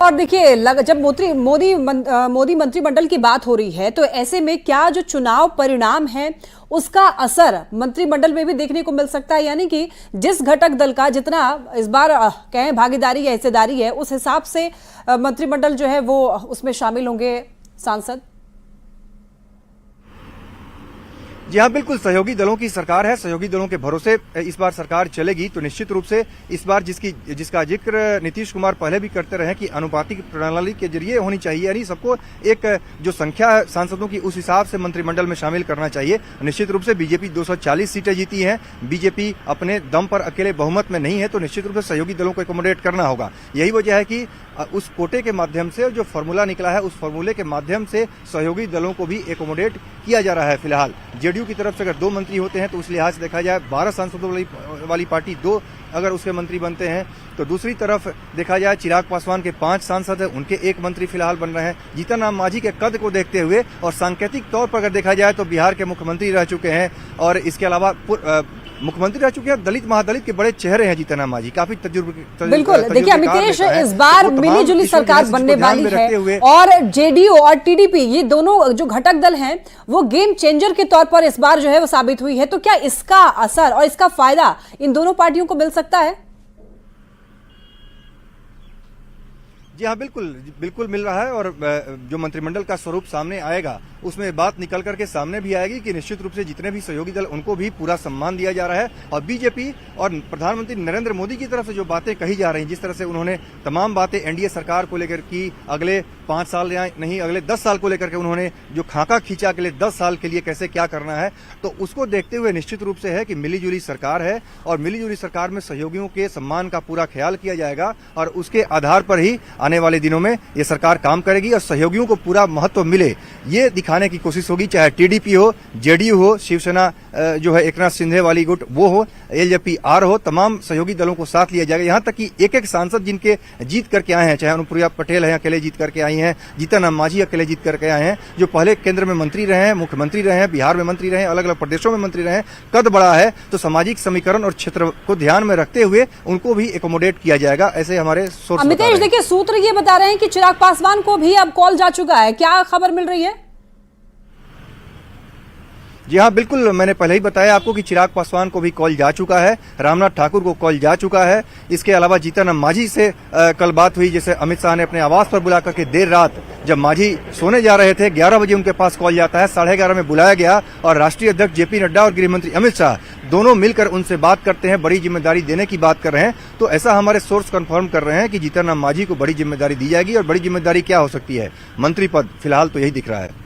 और देखिए जब मोदी मंत्रिमंडल की बात हो रही है तो ऐसे में क्या जो चुनाव परिणाम है उसका असर मंत्रिमंडल में भी देखने को मिल सकता है, यानी कि जिस घटक दल का जितना इस बार कहें भागीदारी या हिस्सेदारी है उस हिसाब से मंत्रिमंडल जो है वो उसमें शामिल होंगे सांसद। जी हाँ, बिल्कुल सहयोगी दलों की सरकार है, सहयोगी दलों के भरोसे इस बार सरकार चलेगी। तो निश्चित रूप से इस बार जिसका जिक्र नीतीश कुमार पहले भी करते रहे कि अनुपातिक प्रणाली के जरिए होनी चाहिए, यानी सबको एक जो संख्या है सांसदों की उस हिसाब से मंत्रिमंडल में शामिल करना चाहिए। निश्चित रूप से बीजेपी 240 सीटें जीती हैं, बीजेपी अपने दम पर अकेले बहुमत में नहीं है, तो निश्चित रूप से सहयोगी दलों को एकोमोडेट करना होगा। यही वजह है कि उस कोटे के माध्यम से जो फॉर्मूला निकला है उस फॉर्मूले के माध्यम से सहयोगी दलों को भी एकोमोडेट किया जा रहा है। फिलहाल जेडीयू की तरफ से अगर 2 मंत्री होते हैं तो उस लिहाज से देखा जाए 12 सांसदों वाली पार्टी 2 अगर उसके मंत्री बनते हैं, तो दूसरी तरफ देखा जाए चिराग पासवान के 5 सांसद हैं, उनके 1 मंत्री फिलहाल बन रहे हैं। जीतन राम मांझी के कद को देखते हुए और सांकेतिक तौर पर अगर देखा जाए तो बिहार के मुख्यमंत्री रह चुके हैं और इसके अलावा मुख्यमंत्री रह चुके हैं, दलित महादलित के बड़े चेहरे हैं जीतन राम मांझी, काफी तजुर्बे। बिल्कुल, देखिए अमितेश, इस बार मिली जुली सरकार बनने वाली है और जेडीयू और टीडीपी ये दोनों जो घटक दल हैं वो गेम चेंजर के तौर पर इस बार जो है वो साबित हुई है। तो क्या इसका असर और इसका फायदा इन दोनों पार्टियों को मिल सकता है? जी हाँ, बिल्कुल मिल रहा है और जो मंत्रिमंडल का स्वरूप सामने आएगा उसमें बात निकल करके सामने भी आएगी कि निश्चित रूप से जितने भी सहयोगी दल उनको भी पूरा सम्मान दिया जा रहा है। और बीजेपी और प्रधानमंत्री नरेंद्र मोदी की तरफ से जो बातें कही जा रही हैं, जिस तरह से उन्होंने तमाम बातें एनडीए सरकार को लेकर की, अगले 5 साल या नहीं अगले 10 साल को लेकर के उन्होंने जो खाका खींचा अगले 10 साल के लिए कैसे क्या करना है, तो उसको देखते हुए निश्चित रूप से है कि मिलीजुली सरकार है और मिलीजुली सरकार में सहयोगियों के सम्मान का पूरा ख्याल किया जाएगा और उसके आधार पर ही आने वाले दिनों में ये सरकार काम करेगी और सहयोगियों को पूरा महत्व मिले ये दिखाने की कोशिश होगी। चाहे टीडीपी हो, जेडीयू हो, शिवसेना जो है एकनाथ शिंदे वाली गुट वो हो, एलजेपी आर हो, तमाम सहयोगी दलों को साथ लिया जाएगा। यहाँ तक कि एक सांसद जिनके जीत करके आए हैं, चाहे अनुप्रिया पटेल है अकेले जीत करके आई हैं, जीतन राम मांझी अकेले जीत करके आए हैं, जो पहले केंद्र में मंत्री रहे हैं, मुख्यमंत्री रहे हैं, बिहार में मंत्री रहे हैं, अलग अलग प्रदेशों में मंत्री रहे हैं, कद बड़ा है, तो सामाजिक समीकरण और क्षेत्र को ध्यान में रखते हुए उनको भी एकोमोडेट किया जाएगा, ऐसे हमारे सोर्स। अमितेश, देखिए सूत्र ये बता रहे हैं कि चिराग पासवान को भी अब कॉल जा चुका है, क्या खबर मिल रही है? जी हाँ, बिल्कुल, मैंने पहले ही बताया आपको कि चिराग पासवान को भी कॉल जा चुका है, रामनाथ ठाकुर को कॉल जा चुका है। इसके अलावा जीतन राम मांझी से कल बात हुई, जैसे अमित शाह ने अपने आवास पर बुला करके देर रात जब मांझी सोने जा रहे थे 11 बजे उनके पास कॉल जाता है, 11:30 में बुलाया गया और राष्ट्रीय अध्यक्ष जेपी नड्डा और गृह मंत्री अमित शाह दोनों मिलकर उनसे बात करते हैं, बड़ी जिम्मेदारी देने की बात कर रहे हैं। तो ऐसा हमारे सोर्स कंफर्म कर रहे हैं कि जीतन राम मांझी को बड़ी जिम्मेदारी दी जाएगी और बड़ी जिम्मेदारी क्या हो सकती है, मंत्री पद, फिलहाल तो यही दिख रहा है।